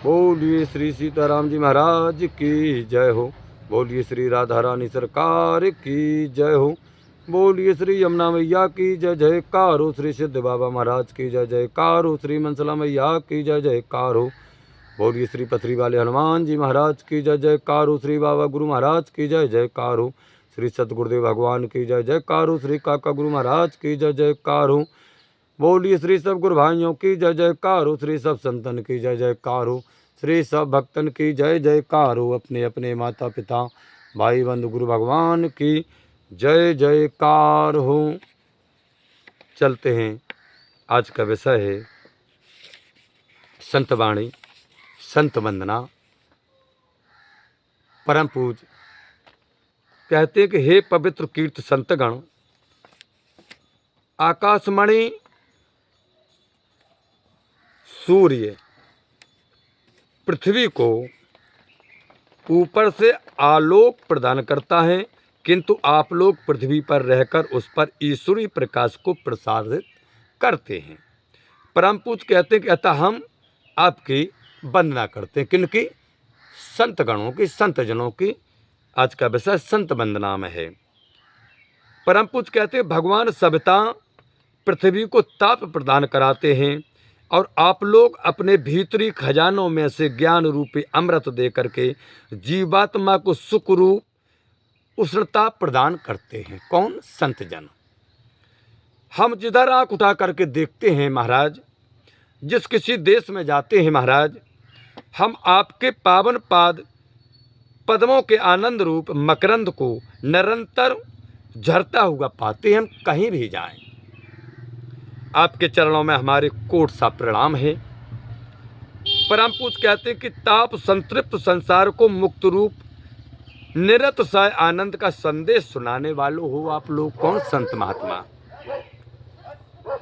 बोलिए श्री सीताराम जी महाराज की जय हो। बोलिए श्री राधा रानी सरकार की जय हो। बोलिए श्री यमुना मैया की जय जयकार हो। श्री सिद्ध बाबा महाराज की जय जयकार हो। श्री मनसला मैया की जय जयकार हो। बोलिए श्री पथरी वाले हनुमान जी महाराज की जय जयकार हो। श्री बाबा गुरु महाराज की जय जयकार हो। श्री सतगुरुदेव भगवान की जय जयकार हो। श्री काका गुरु महाराज की जय जयकार हो। बोलिए श्री सब गुरु भाइयों की जय जयकार हो। श्री सब संतन की जय जयकार हो। श्री सब भक्तन की जय जयकार हो। अपने अपने माता पिता भाई बंधु गुरु भगवान की जय जयकार हो। चलते हैं। आज का विषय है संत वाणी, संत वंदना। परम पूज कहते हैं कि हे पवित्र कीर्त संतगण, आकाशमणि सूर्य पृथ्वी को ऊपर से आलोक प्रदान करता है, किंतु आप लोग पृथ्वी पर रहकर उस पर ईश्वरीय प्रकाश को प्रसारित करते हैं। परम पूज्य कहते हैं कि अतः हम आपकी वंदना करते हैं। किनकी? संतगणों की, संतजनों की। आज का विषय संत वंदना में है। परम पूज्य कहते हैं भगवान सविता पृथ्वी को ताप प्रदान कराते हैं और आप लोग अपने भीतरी खजानों में से ज्ञान रूपी अमृत दे करके जीवात्मा को सुख रूप उष्णता प्रदान करते हैं। कौन? संत जन। हम जिधर आँख उठा करके देखते हैं महाराज, जिस किसी देश में जाते हैं महाराज, हम आपके पावन पाद पद्मों के आनंद रूप मकरंद को निरंतर झरता हुआ पाते हैं। हम कहीं भी जाएं, आपके चरणों में हमारे कोट सा प्रणाम है। परम पूज्य कहते हैं कि ताप संतृप्त संसार को मुक्त रूप निरतिशय आनंद का संदेश सुनाने वालों हो आप लोग। कौन? संत महात्मा।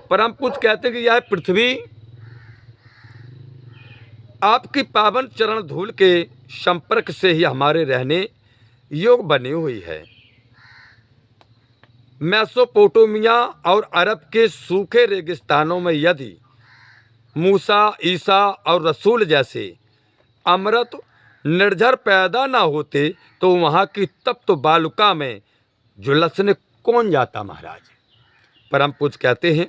परम पूज्य कहते हैं कि यह पृथ्वी आपकी पावन चरण धूल के संपर्क से ही हमारे रहने योग बनी हुई है। मेसोपोटामिया और अरब के सूखे रेगिस्तानों में यदि मूसा, ईसा और रसूल जैसे अमृत निर्झर पैदा ना होते तो वहाँ की तप्त बालुका में झुलसने कौन जाता महाराज। परम पूज्य कहते हैं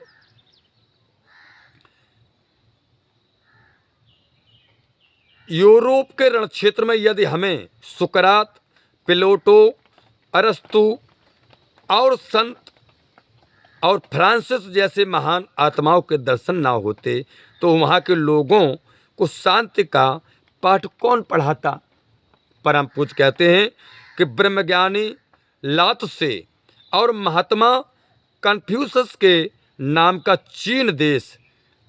यूरोप के रण क्षेत्र में यदि हमें सुकरात, प्लेटो, अरस्तु और संत और फ्रांसिस जैसे महान आत्माओं के दर्शन ना होते तो वहाँ के लोगों को शांति का पाठ कौन पढ़ाता। परम पूज्य कहते हैं कि ब्रह्मज्ञानी लात से और महात्मा कन्फ्यूशस के नाम का चीन देश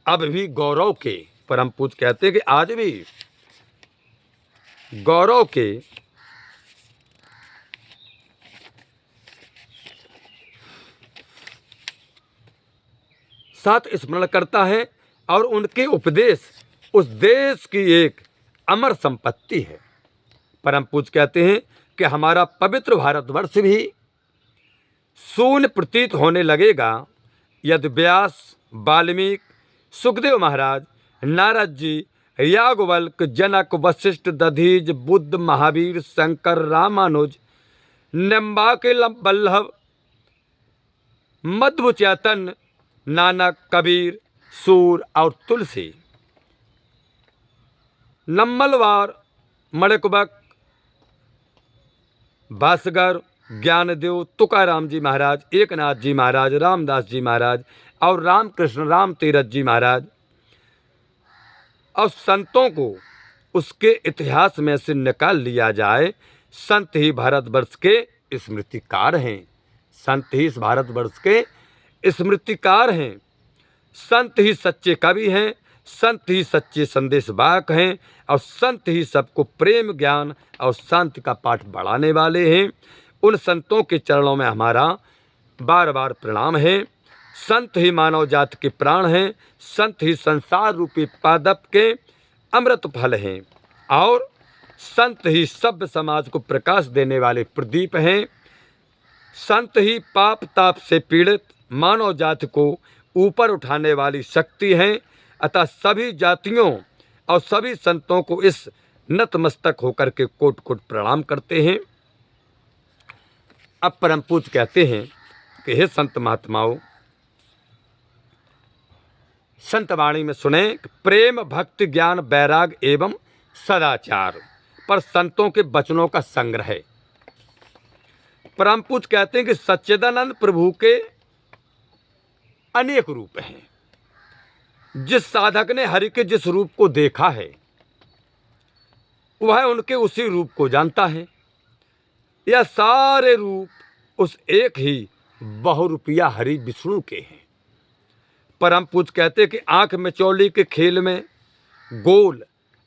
अब भी गौरव के, परम पूज्य कहते हैं कि आज भी गौरव के साथ स्मरण करता है और उनके उपदेश उस देश की एक अमर संपत्ति है। परम पूज्य कहते हैं कि हमारा पवित्र भारतवर्ष भी शून्य प्रतीत होने लगेगा यदि व्यास, वाल्मीकि, सुखदेव महाराज, नारद जी, याज्ञवल्क्य, जनक, वशिष्ठ, दधीच, बुद्ध, महावीर, शंकर, रामानुज, निम्बाके वल्लभ, मध्व चैतन्य, नानक, कबीर, सूर और तुलसी, नम्मलवार, मणिकबक, भास्कर, ज्ञानदेव, तुकाराम जी महाराज, एकनाथ जी महाराज, रामदास जी महाराज और रामकृष्ण राम तीरथ जी महाराज और संतों को उसके इतिहास में से निकाल लिया जाए। संत ही भारतवर्ष के स्मृतिकार हैं। संत ही इस भारतवर्ष के स्मृतिकार हैं। संत ही सच्चे कवि हैं। संत ही सच्चे संदेशवाहक हैं और संत ही सबको प्रेम, ज्ञान और शांति का पाठ बढ़ाने वाले हैं। उन संतों के चरणों में हमारा बार बार प्रणाम है। संत ही मानव जाति के प्राण हैं। संत ही संसार रूपी पादप के अमृत फल हैं और संत ही सभ्य समाज को प्रकाश देने वाले प्रदीप हैं। संत ही पाप ताप से पीड़ित मानव जाति को ऊपर उठाने वाली शक्ति हैं। अतः सभी जातियों और सभी संतों को इस नतमस्तक होकर के कोट कोट प्रणाम करते हैं। अब परम पूज्य कहते हैं कि हे संत महात्माओं, संत वाणी में सुने कि प्रेम भक्ति ज्ञान वैराग एवं सदाचार पर संतों के वचनों का संग्रह है। परम पूज्य कहते हैं कि सच्चिदानंद प्रभु के अनेक रूप हैं। जिस साधक ने हरि के जिस रूप को देखा है वह उनके उसी रूप को जानता है। यह सारे रूप उस एक ही बहुरूपिया हरि विष्णु के हैं। परम पूज्य कहते कि आंख मिचौली के खेल में गोल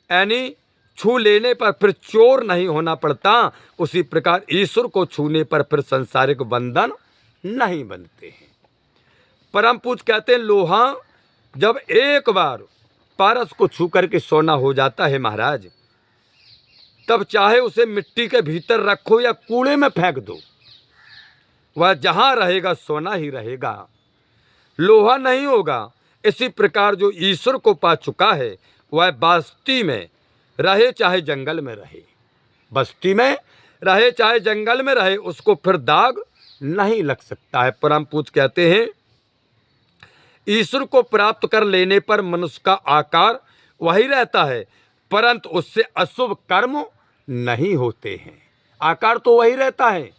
यानी छू लेने पर फिर चोर नहीं होना पड़ता, उसी प्रकार ईश्वर को छूने पर फिर संसारिक बंधन नहीं बनते हैं। परम पूज्य कहते हैं लोहा जब एक बार पारस को छू करके सोना हो जाता है महाराज, तब चाहे उसे मिट्टी के भीतर रखो या कूड़े में फेंक दो, वह जहां रहेगा सोना ही रहेगा, लोहा नहीं होगा। इसी प्रकार जो ईश्वर को पा चुका है वह बस्ती में रहे चाहे जंगल में रहे, बस्ती में रहे चाहे जंगल में रहे, उसको फिर दाग नहीं लग सकता है। परम पूज्य कहते हैं ईश्वर को प्राप्त कर लेने पर मनुष्य का आकार वही रहता है, परंतु उससे अशुभ कर्म नहीं होते हैं। आकार तो वही रहता है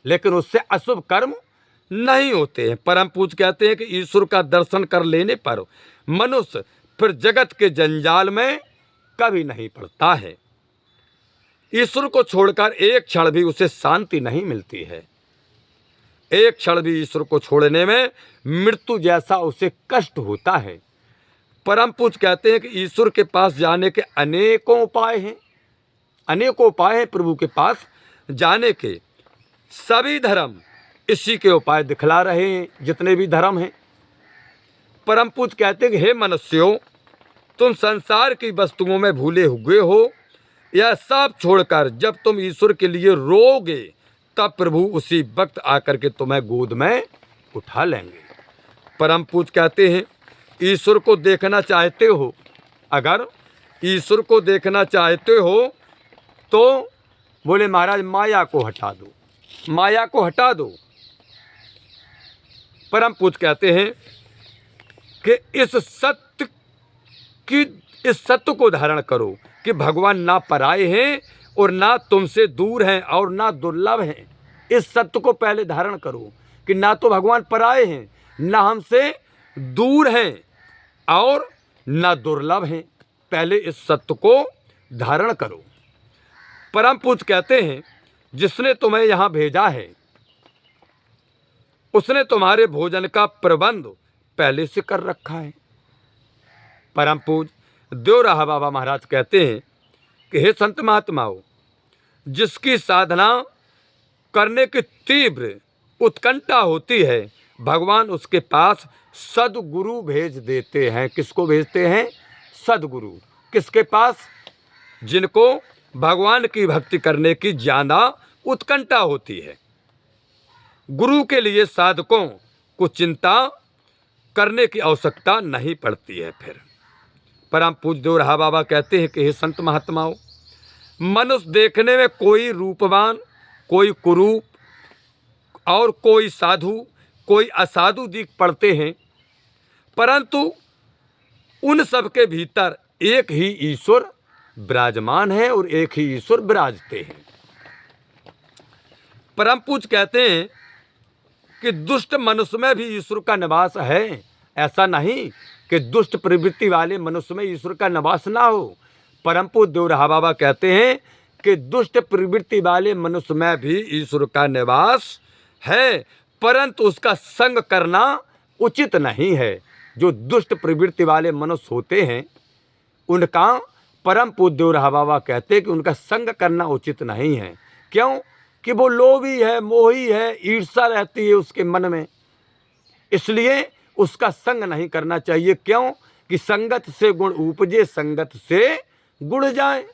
लेकिन उससे अशुभ कर्म नहीं होते हैं। परम पूज्य कहते हैं कि ईश्वर का दर्शन कर लेने पर मनुष्य फिर जगत के जंजाल में कभी नहीं पड़ता है। ईश्वर को छोड़कर एक क्षण भी उसे शांति नहीं मिलती है। एक क्षण भी ईश्वर को छोड़ने में मृत्यु जैसा उसे कष्ट होता है। परम पूज्य कहते हैं कि ईश्वर के पास जाने के अनेकों उपाय हैं, अनेकों उपाय हैं प्रभु के पास जाने के। सभी धर्म इसी के उपाय दिखला रहे हैं, जितने भी धर्म हैं। परम पूज्य कहते हैं कि हे मनुष्यों, तुम संसार की वस्तुओं में भूले हुए हो, यह सब छोड़कर जब तुम ईश्वर के लिए रोगे तब प्रभु उसी वक्त आकर के तुम्हें गोद में उठा लेंगे। परम पूज्य कहते हैं ईश्वर को देखना चाहते हो, अगर ईश्वर को देखना चाहते हो तो बोले महाराज माया को हटा दो, माया को हटा दो। परम पूज्य कहते हैं कि इस सत्य को धारण करो कि भगवान ना पराए हैं और ना तुमसे दूर हैं और ना दुर्लभ हैं। इस सत्य को पहले धारण करो कि ना तो भगवान पराए हैं, ना हमसे दूर हैं और ना दुर्लभ हैं। पहले इस सत्य को धारण करो। परम पूज्य कहते हैं जिसने तुम्हें यहाँ भेजा है उसने तुम्हारे भोजन का प्रबंध पहले से कर रखा है। परम पूज्य देवराहा बाबा महाराज कहते हैं कि हे संत महात्माओं, जिसकी साधना करने की तीव्र उत्कंठा होती है भगवान उसके पास सद्गुरु भेज देते हैं। किसको भेजते हैं? सद्गुरु। किसके पास? जिनको भगवान की भक्ति करने की ज़्यादा उत्कंठा होती है। गुरु के लिए साधकों को चिंता करने की आवश्यकता नहीं पड़ती है। फिर परम पूज्य देवराहा बाबा कहते हैं कि हे संत महात्माओं, मनुष्य देखने में कोई रूपवान, कोई कुरूप और कोई साधु, कोई असाधु दिख पड़ते हैं, परंतु उन सब के भीतर एक ही ईश्वर विराजमान है और एक ही ईश्वर विराजते हैं। परम पूज्य कहते हैं कि दुष्ट मनुष्य में भी ईश्वर का निवास है। ऐसा नहीं कि दुष्ट प्रवृत्ति वाले मनुष्य में ईश्वर का निवास ना हो। परम पूज्य देवराहा बाबा कहते हैं कि दुष्ट प्रवृत्ति वाले मनुष्य में भी ईश्वर का निवास है, परंतु उसका संग करना उचित नहीं है। जो दुष्ट प्रवृत्ति वाले मनुष्य होते हैं उनका परम पूज्य देवराहा बाबा कहते हैं कि उनका संग करना उचित नहीं है। क्यों? कि वो लोभी है, मोही है, ईर्ष्या रहती है उसके मन में, इसलिए उसका संग नहीं करना चाहिए। क्यों? कि संगत से गुण उपजे, संगत से गुण जाए।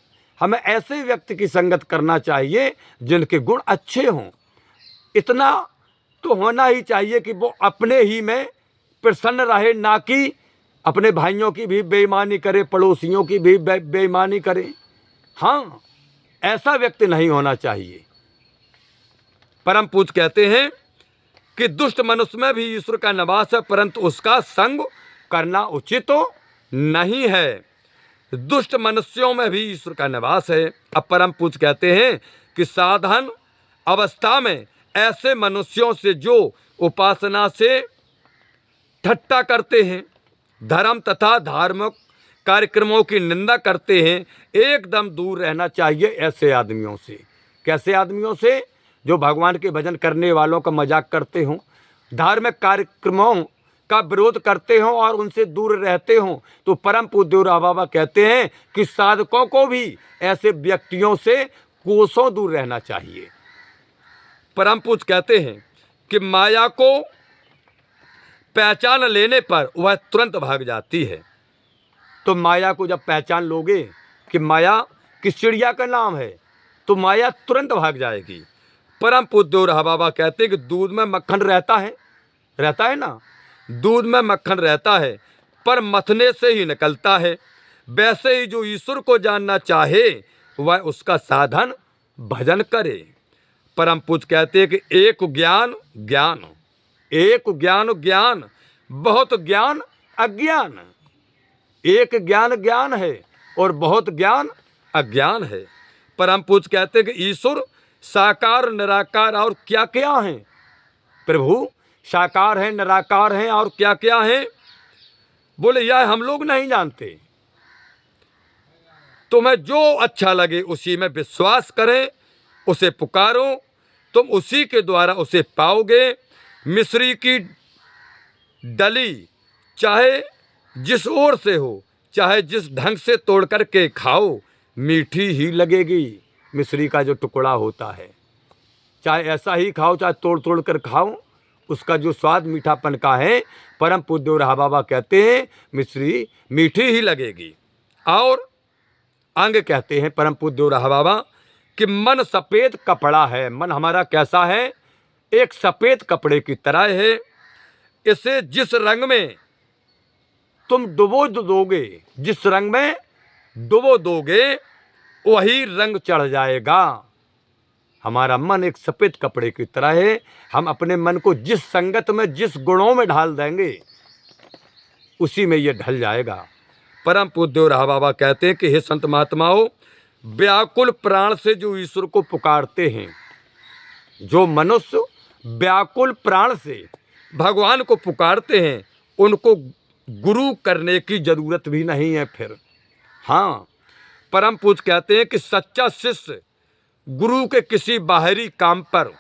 हमें ऐसे व्यक्ति की संगत करना चाहिए जिनके गुण अच्छे हों। इतना तो होना ही चाहिए कि वो अपने ही में प्रसन्न रहे, ना कि अपने भाइयों की भी बेईमानी करे, पड़ोसियों की भी बेईमानी करे। हाँ, ऐसा व्यक्ति नहीं होना चाहिए। परम पूज्य कहते हैं कि दुष्ट मनुष्य में भी ईश्वर का निवास है, परंतु उसका संग करना उचित नहीं है। दुष्ट मनुष्यों में भी ईश्वर का निवास है। अब परम पूज्य कहते हैं कि साधन अवस्था में ऐसे मनुष्यों से जो उपासना से ठट्टा करते हैं, धर्म तथा धार्मिक कार्यक्रमों की निंदा करते हैं, एकदम दूर रहना चाहिए ऐसे आदमियों से। कैसे आदमियों से? जो भगवान के भजन करने वालों का मजाक करते हों, धार्मिक कार्यक्रमों का विरोध करते हों और उनसे दूर रहते हों। तो परम पूज्य देवराहा बाबा कहते हैं कि साधकों को भी ऐसे व्यक्तियों से कोसों दूर रहना चाहिए। परम पूज्य कहते हैं कि माया को पहचान लेने पर वह तुरंत भाग जाती है। तो माया को जब पहचान लोगे कि माया किस चिड़िया का नाम है, तो माया तुरंत भाग जाएगी। परम पूज्य देवराहा बाबा कहते हैं कि दूध में मक्खन रहता है ना, दूध में मक्खन रहता है पर मथने से ही निकलता है। वैसे ही जो ईश्वर को जानना चाहे वह उसका साधन भजन करे। परम पूज्य कहते हैं कि एक ज्ञान ज्ञान, एक ज्ञान ज्ञान, बहुत ज्ञान अज्ञान। एक ज्ञान ज्ञान है और बहुत ज्ञान अज्ञान है। परम पूज्य कहते हैं कि ईश्वर साकार निराकार और क्या क्या हैं? प्रभु साकार हैं, निराकार हैं और क्या क्या हैं? बोले यह हम लोग नहीं जानते। तुम्हें जो अच्छा लगे उसी में विश्वास करें, उसे पुकारो, तुम उसी के द्वारा उसे पाओगे। मिस्री की डली चाहे जिस ओर से हो, चाहे जिस ढंग से तोड़ करके खाओ, मीठी ही लगेगी। मिस्री का जो टुकड़ा होता है, चाहे ऐसा ही खाओ चाहे तोड़ तोड़ कर खाओ, उसका जो स्वाद मीठापन का है, परम पूज्य देवराहा बाबा कहते हैं मिश्री मीठी ही लगेगी। और आगे कहते हैं परम पूज्य देवराहा बाबा कि मन सफ़ेद कपड़ा है। मन हमारा कैसा है? एक सफ़ेद कपड़े की तरह है। इसे जिस रंग में तुम डुबो दोगे, जिस रंग में डुबो दोगे वही रंग चढ़ जाएगा। हमारा मन एक सफ़ेद कपड़े की तरह है। हम अपने मन को जिस संगत में, जिस गुणों में ढाल देंगे उसी में ये ढल जाएगा। परम पूज्य देवराहा बाबा कहते हैं कि हे संत महात्माओं, व्याकुल प्राण से जो ईश्वर को पुकारते हैं, जो मनुष्य व्याकुल प्राण से भगवान को पुकारते हैं, उनको गुरु करने की जरूरत भी नहीं है फिर। हाँ, परम पूज्य कहते हैं कि सच्चा शिष्य गुरु के किसी बाहरी काम पर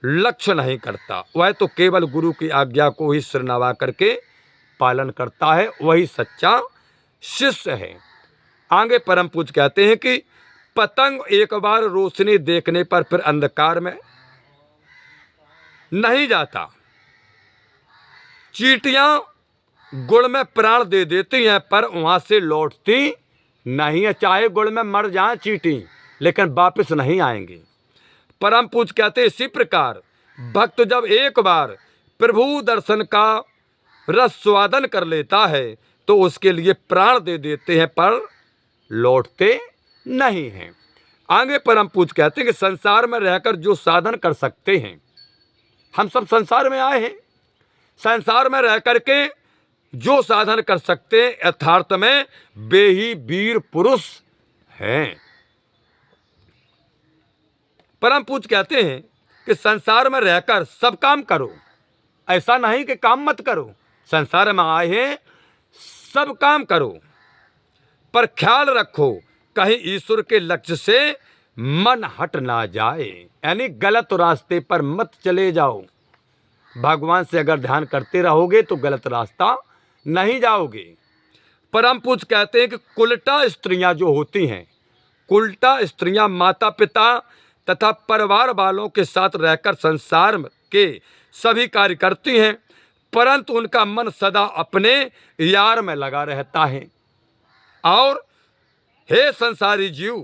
लक्ष्य नहीं करता, वह तो केवल गुरु की आज्ञा को ही सिर नवा करके पालन करता है, वही सच्चा शिष्य है। आगे परम पूज्य कहते हैं कि पतंग एक बार रोशनी देखने पर फिर अंधकार में नहीं जाता। चींटियां गुड़ में प्राण दे देती हैं पर वहां से लौटती नहीं है। चाहे गुड़ में मर जाए चींटी, लेकिन वापस नहीं आएंगे। परम पूज्य कहते हैं इसी प्रकार भक्त जब एक बार प्रभु दर्शन का रस स्वादन कर लेता है तो उसके लिए प्राण दे देते हैं पर लौटते नहीं हैं। आगे परम पूज्य कहते हैं कि संसार में रहकर जो साधन कर सकते हैं, हम सब संसार में आए हैं, संसार में रह करके जो साधन कर सकते हैं यथार्थ में वे ही वीर पुरुष हैं। परम पूज्य कहते हैं कि संसार में रहकर सब काम करो, ऐसा नहीं कि काम मत करो। संसार में आए हैं, सब काम करो, पर ख्याल रखो कहीं ईश्वर के लक्ष्य से मन हट ना जाए, यानी गलत रास्ते पर मत चले जाओ। भगवान से अगर ध्यान करते रहोगे तो गलत रास्ता नहीं जाओगे। परम पूज्य कहते हैं कि कुलटा स्त्रियां जो होती हैं, कुलटा स्त्रियां माता पिता तथा परिवार वालों के साथ रहकर संसार के सभी कार्य करती हैं, परंतु उनका मन सदा अपने यार में लगा रहता है। और हे संसारी जीव,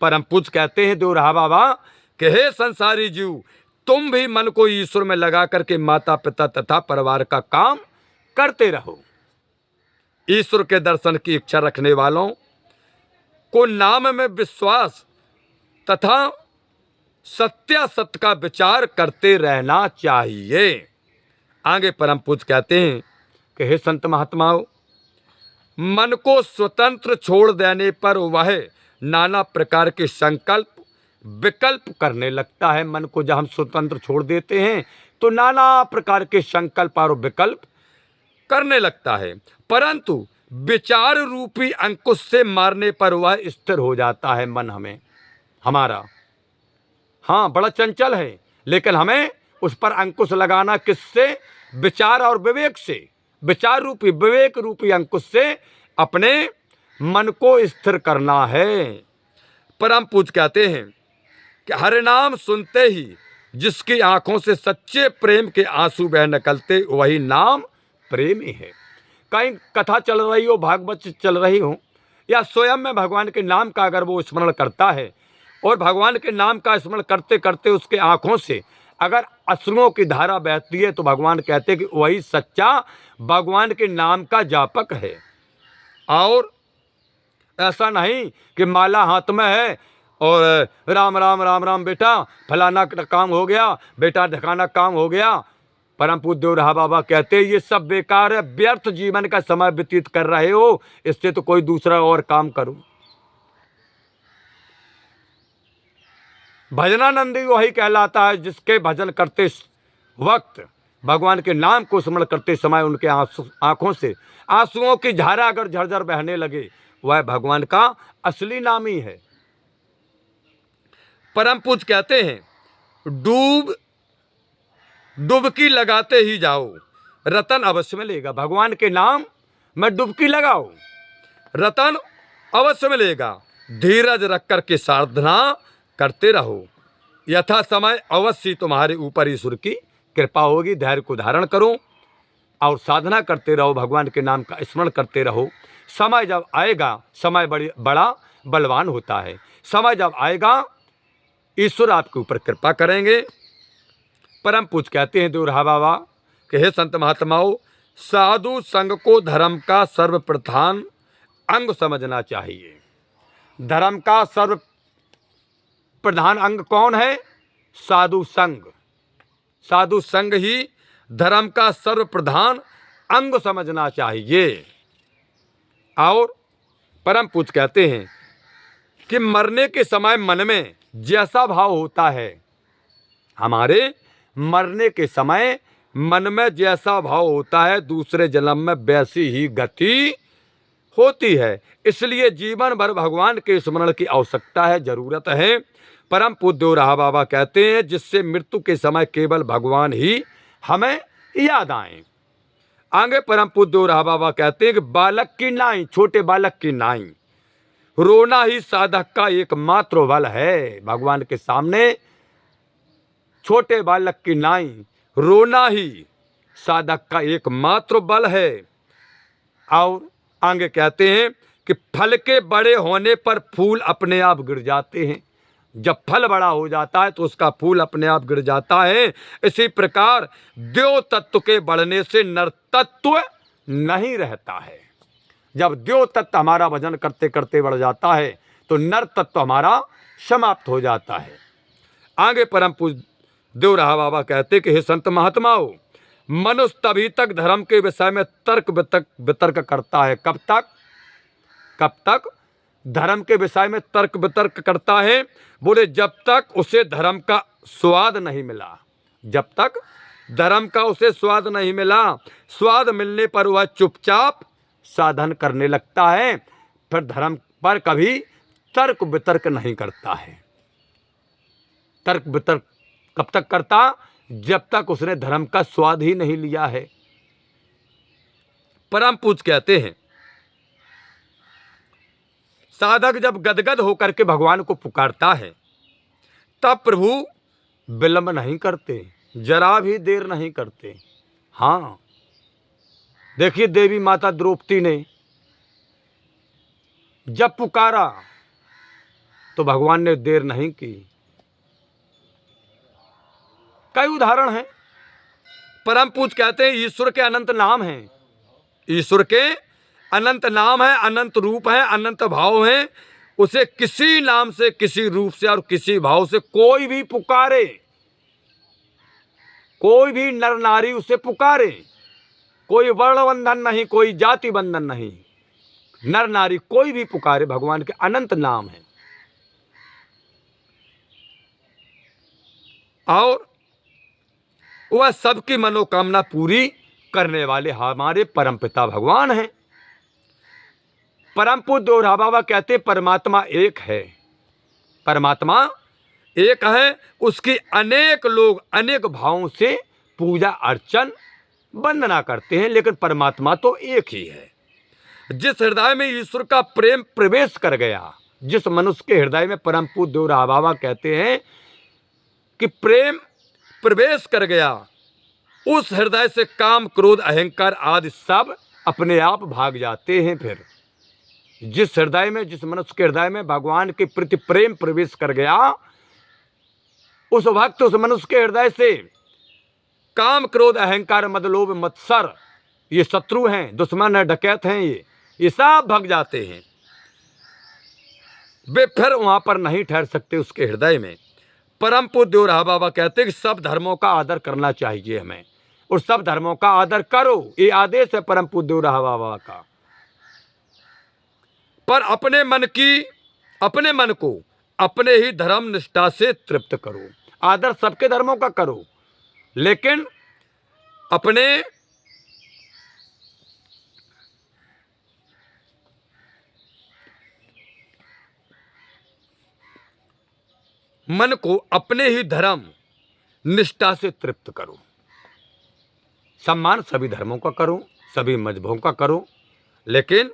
परम पूज्य कहते हैं देवराहा बाबा कि हे संसारी जीव, तुम भी मन को ईश्वर में लगा करके माता पिता तथा परिवार का काम करते रहो। ईश्वर के दर्शन की इच्छा रखने वालों को नाम में विश्वास तथा सत्यासत्य का विचार करते रहना चाहिए। आगे परम पूज्य कहते हैं कि हे संत महात्माओं, मन को स्वतंत्र छोड़ देने पर वह नाना प्रकार के संकल्प विकल्प करने लगता है। मन को जब हम स्वतंत्र छोड़ देते हैं तो नाना प्रकार के संकल्प और विकल्प करने लगता है, परंतु विचार रूपी अंकुश से मारने पर वह स्थिर हो जाता है। मन हमारा हाँ बड़ा चंचल है, लेकिन हमें उस पर अंकुश लगाना किससे? विचार और विवेक से। विचार रूपी विवेक रूपी अंकुश से अपने मन को स्थिर करना है। परम पूज्य कहते हैं कि हरि नाम सुनते ही जिसकी आंखों से सच्चे प्रेम के आंसू बह निकलते वही नाम प्रेमी है। कहीं कथा चल रही हो, भागवत चल रही हो, या स्वयं में भगवान के नाम का अगर वो स्मरण करता है और भगवान के नाम का स्मरण करते करते उसके आंखों से अगर अश्रुओं की धारा बहती है तो भगवान कहते हैं कि वही सच्चा भगवान के नाम का जापक है। और ऐसा नहीं कि माला हाथ में है और राम राम राम राम बेटा फलाना काम हो गया, बेटा ढकाना काम हो गया। परम पूज्य देवराहा बाबा कहते हैं ये सब बेकार है, व्यर्थ जीवन का समय व्यतीत कर रहे हो, इससे तो कोई दूसरा और काम करो। भजनानंदी वही कहलाता है जिसके भजन करते वक्त भगवान के नाम को स्मरण करते समय उनके आंखों से आंसुओं की धारा अगर झरझर बहने लगे, वह भगवान का असली नामी है। परम पूज्य कहते हैं डुबकी लगाते ही जाओ, रतन अवश्य मिलेगा। भगवान के नाम में डुबकी लगाओ, रतन अवश्य मिलेगा। धीरज रखकर के साधना करते रहो, यथा समय अवश्य तुम्हारे ऊपर ईश्वर की कृपा होगी। धैर्य को धारण करो और साधना करते रहो, भगवान के नाम का स्मरण करते रहो। समय जब आएगा, समय बड़ा बलवान होता है, समय जब आएगा ईश्वर आपके ऊपर कृपा करेंगे। परम पूज्य कहते हैं देवराहा बाबा कि हे संत महात्माओं, साधु संघ को धर्म का सर्वप्रधान अंग समझना चाहिए। धर्म का सर्व प्रधान अंग कौन है? साधु संघ। साधु संघ ही धर्म का सर्वप्रधान अंग समझना चाहिए। और परम पूज्य कहते हैं कि मरने के समय मन में जैसा भाव होता है, हमारे मरने के समय मन में जैसा भाव होता है, दूसरे जन्म में वैसी ही गति होती है। इसलिए जीवन भर भगवान के स्मरण की आवश्यकता है, जरूरत है। परम पूज्य देवराहा बाबा कहते हैं जिससे मृत्यु के समय केवल भगवान ही हमें याद आए। आगे परम पूज्य देवराहा बाबा कहते हैं कि बालक की नाई, छोटे बालक की नाई, रोना ही साधक का एकमात्र बल है। भगवान के सामने छोटे बालक की नाई रोना ही साधक का एकमात्र बल है। और आगे कहते हैं कि फल के बड़े होने पर फूल अपने आप गिर जाते हैं। जब फल बड़ा हो जाता है तो उसका फूल अपने आप गिर जाता है। इसी प्रकार देव तत्व के बढ़ने से नर तत्व नहीं रहता है। जब देव तत्व हमारा भजन करते करते बढ़ जाता है तो नर तत्व हमारा समाप्त हो जाता है। आगे परम पूज्य देवराहा बाबा कहते कि हे संत महात्माओं, मनुष्य तभी तक धर्म के विषय में तर्क वितर्क करता है। कब तक? कब तक धर्म के विषय में तर्क वितर्क करता है? बोले जब तक उसे धर्म का स्वाद नहीं मिला। जब तक धर्म का उसे स्वाद नहीं मिला, स्वाद मिलने पर वह चुपचाप साधन करने लगता है, फिर धर्म पर कभी तर्क वितर्क नहीं करता है। तर्क वितर्क कब तक करता? जब तक उसने धर्म का स्वाद ही नहीं लिया है। परम पूज्य कहते हैं साधक जब गदगद होकर के भगवान को पुकारता है तब प्रभु विलंब नहीं करते, जरा भी देर नहीं करते। हाँ, देखिए देवी माता द्रौपदी ने जब पुकारा तो भगवान ने देर नहीं की। कई उदाहरण हैं। परम पूज्य कहते हैं ईश्वर के अनंत नाम हैं। ईश्वर के अनंत नाम है, अनंत रूप है, अनंत भाव है, उसे किसी नाम से, किसी रूप से और किसी भाव से कोई भी पुकारे, कोई भी नर नारी उसे पुकारे, कोई वर्ण बंधन नहीं, कोई जाति बंधन नहीं, नर नारी कोई भी पुकारे, भगवान के अनंत नाम है। और वह सबकी मनोकामना पूरी करने वाले हमारे परमपिता भगवान हैं। परम पूज्य देवरा बाबा कहते परमात्मा एक है, परमात्मा एक है, उसकी अनेक लोग अनेक भावों से पूजा अर्चन वंदना करते हैं, लेकिन परमात्मा तो एक ही है। जिस हृदय में ईश्वर का प्रेम प्रवेश कर गया, जिस मनुष्य के हृदय में परम पूज्य देवरा बाबा कहते हैं कि प्रेम प्रवेश कर गया, उस हृदय से काम क्रोध अहंकार आदि सब अपने आप भाग जाते हैं। फिर जिस हृदय में, जिस मनुष्य के हृदय में भगवान के प्रति प्रेम प्रवेश कर गया, उस वक्त उस मनुष्य के हृदय से काम क्रोध अहंकार मद लोभ मत्सर, ये शत्रु हैं, दुश्मन है, डकैत हैं, ये सब भाग जाते हैं। वे फिर वहां पर नहीं ठहर सकते उसके हृदय में। परम पूज्य देवरा बाबा कहते हैं कि सब धर्मों का आदर करना चाहिए हमें, और सब धर्मों का आदर करो, ये आदेश है परम पूज्य देवरा बाबा का। पर अपने मन को अपने ही धर्म निष्ठा से तृप्त करो। आदर सबके धर्मों का करो, लेकिन अपने मन को अपने ही धर्म निष्ठा से तृप्त करो। सम्मान सभी धर्मों का करो, सभी मजहबों का करो, लेकिन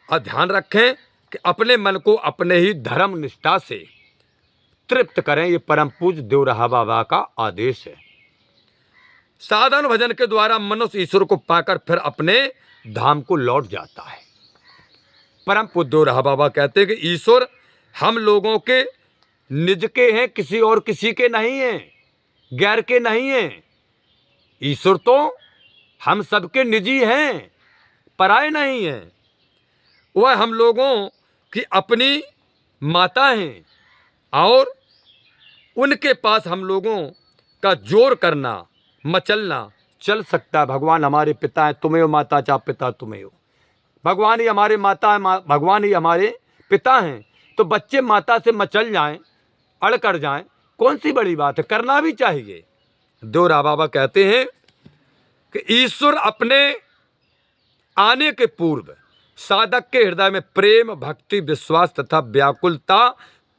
ध्यान रखें कि अपने मन को अपने ही धर्म निष्ठा से तृप्त करें। ये परम पूज्य देवरा बाबा का आदेश है। साधन भजन के द्वारा मनुष्य ईश्वर को पाकर फिर अपने धाम को लौट जाता है। परम पूज्य देवरा बाबा कहते हैं कि ईश्वर हम लोगों के निज के हैं, किसी और किसी के नहीं हैं, गैर के नहीं हैं। ईश्वर तो हम सबके निजी हैं, पराये नहीं हैं। वह हम लोगों की अपनी माता हैं, और उनके पास हम लोगों का जोर करना, मचलना चल सकता है। भगवान हमारे पिता हैं, तुम्हें हो माता चाहे पिता तुम्हें हो। भगवान ही हमारे माता है, भगवान ही हमारे पिता हैं। तो बच्चे माता से मचल जाएं, अड़कड़ जाएं, कौन सी बड़ी बात है, करना भी चाहिए। देवरा बाबा कहते हैं कि ईश्वर अपने आने के पूर्व साधक के हृदय में प्रेम, भक्ति, विश्वास तथा व्याकुलता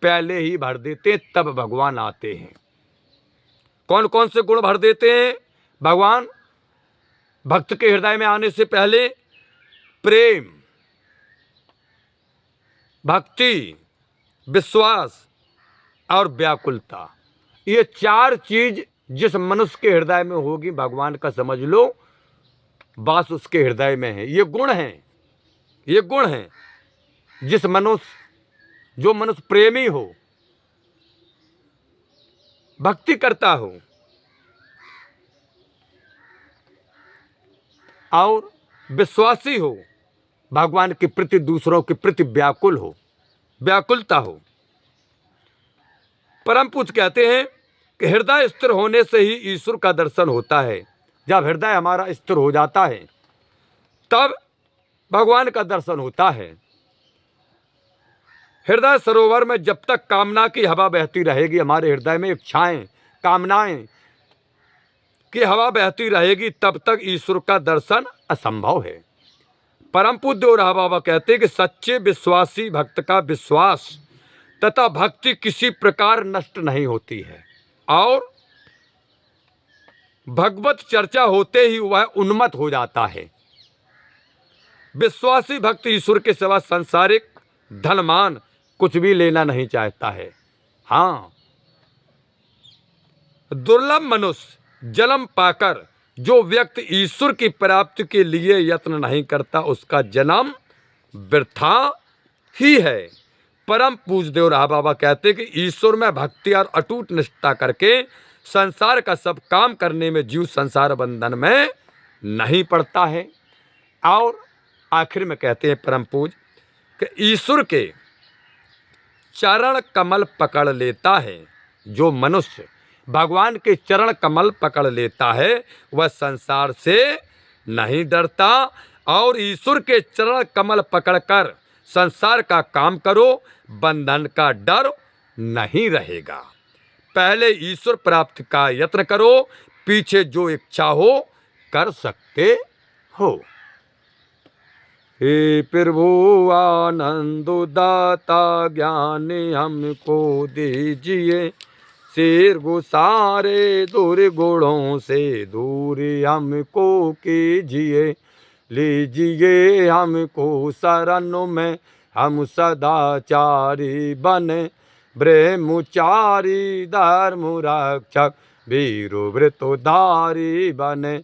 पहले ही भर देते, तब भगवान आते हैं। कौन कौन से गुण भर देते हैं भगवान? भक्त के हृदय में आने से पहले प्रेम, भक्ति, विश्वास और व्याकुलता, ये चार चीज जिस मनुष्य के हृदय में होगी, भगवान का समझ लो वास उसके हृदय में है। ये गुण हैं, ये गुण हैं। जो मनुष्य प्रेमी हो, भक्ति करता हो और विश्वासी हो, भगवान के प्रति, दूसरों के प्रति व्याकुल हो, व्याकुलता हो। परम पूज्य कहते हैं कि हृदय स्थिर होने से ही ईश्वर का दर्शन होता है। जब हृदय हमारा स्थिर हो जाता है, तब भगवान का दर्शन होता है। हृदय सरोवर में जब तक कामना की हवा बहती रहेगी, हमारे हृदय में इच्छाएं, कामनाएं की हवा बहती रहेगी, तब तक ईश्वर का दर्शन असंभव है। परम पूज्य देवरा बाबा कहते हैं कि सच्चे विश्वासी भक्त का विश्वास तथा भक्ति किसी प्रकार नष्ट नहीं होती है, और भगवत चर्चा होते ही वह उन्मत्त हो जाता है। विश्वासी भक्त ईश्वर के सिवा सांसारिक धनमान कुछ भी लेना नहीं चाहता है। हाँ, दुर्लभ मनुष्य जन्म पाकर जो व्यक्ति ईश्वर की प्राप्ति के लिए यत्न नहीं करता, उसका जन्म वृथा ही है। परम पूज्य देवरा बाबा कहते कि ईश्वर में भक्ति और अटूट निष्ठा करके संसार का सब काम करने में जीव संसार बंधन में नहीं पड़ता है, और आखिर में कहते हैं परम पूज कि ईश्वर के चरण कमल पकड़ लेता है, जो मनुष्य भगवान के चरण कमल पकड़ लेता है वह संसार से नहीं डरता, और ईश्वर के चरण कमल पकड़कर संसार का काम करो, बंधन का डर नहीं रहेगा। पहले ईश्वर प्राप्ति का यत्न करो, पीछे जो इच्छा हो कर सकते हो। हे प्रभु आनंद दाता ज्ञान हमको दीजिए, शेर गुसारे दुर्गुणों से दूर हमको कीजिए, लीजिए हमको शरण में हम सदाचारी बने, ब्रह्मचारी धर्म रक्षक वीरो व्रतधारी बने।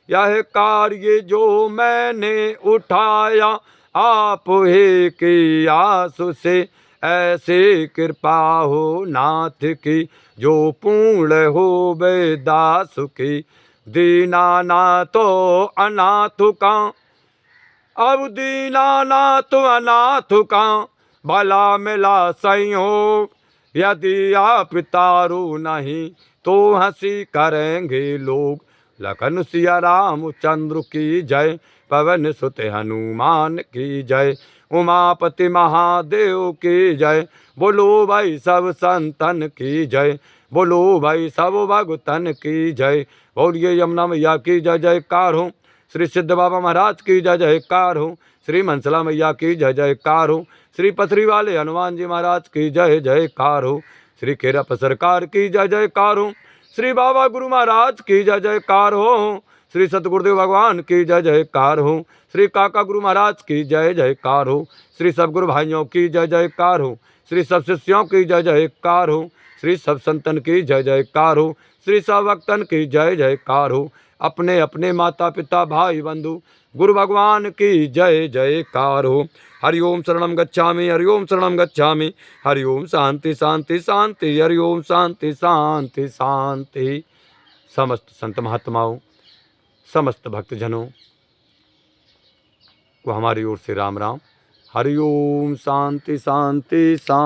यह कार्य जो मैंने उठाया आप ही की आस से, ऐसे कृपा हो नाथ की जो पूर्ण हो दास की। दीनानाथ अनाथ का अब दीनानाथ अनाथ का भला मिला संयोग, यदि आप तारो नहीं तो हंसी करेंगे लोग। लखन सिया रामचंद्र की जय, पवन सुत हनुमान की जय, उमापति महादेव की जय, बोलो भाई सब संतन की जय, बोलो भाई सब भगतन की जय। बोलिए यमुना मैया की जय जयकार हो, श्री सिद्ध बाबा महाराज की जय जयकार हो, श्री मनसला मैया की जय जयकार हो, श्री पथरी वाले हनुमान जी महाराज की जय जयकार हो, श्री खेरप सरकार की जय जयकार हो, श्री बाबा गुरु महाराज की जय जयकार हो, श्री सतगुरुदेव भगवान की जय जयकार हो, श्री काका गुरु महाराज की जय जयकार हो, श्री सब गुरु भाइयों की जय जयकार हो, श्री सब शिष्यों की जय जयकार हो, श्री सब संतन की जय जयकार हो, श्री सब भक्तन की जय जयकार हो। अपने अपने माता पिता भाई बंधु गुरु भगवान की जय जयकार हो। हरिओम शरणम गच्छामि, हरिओम शरणम गच्छामि, हरिओम शांति शांति शांति, हरिओम शांति शांति शांति। समस्त संत महात्माओं, समस्त भक्तजनों को हमारी ओर से राम राम। हरिओम शांति शांति शांति।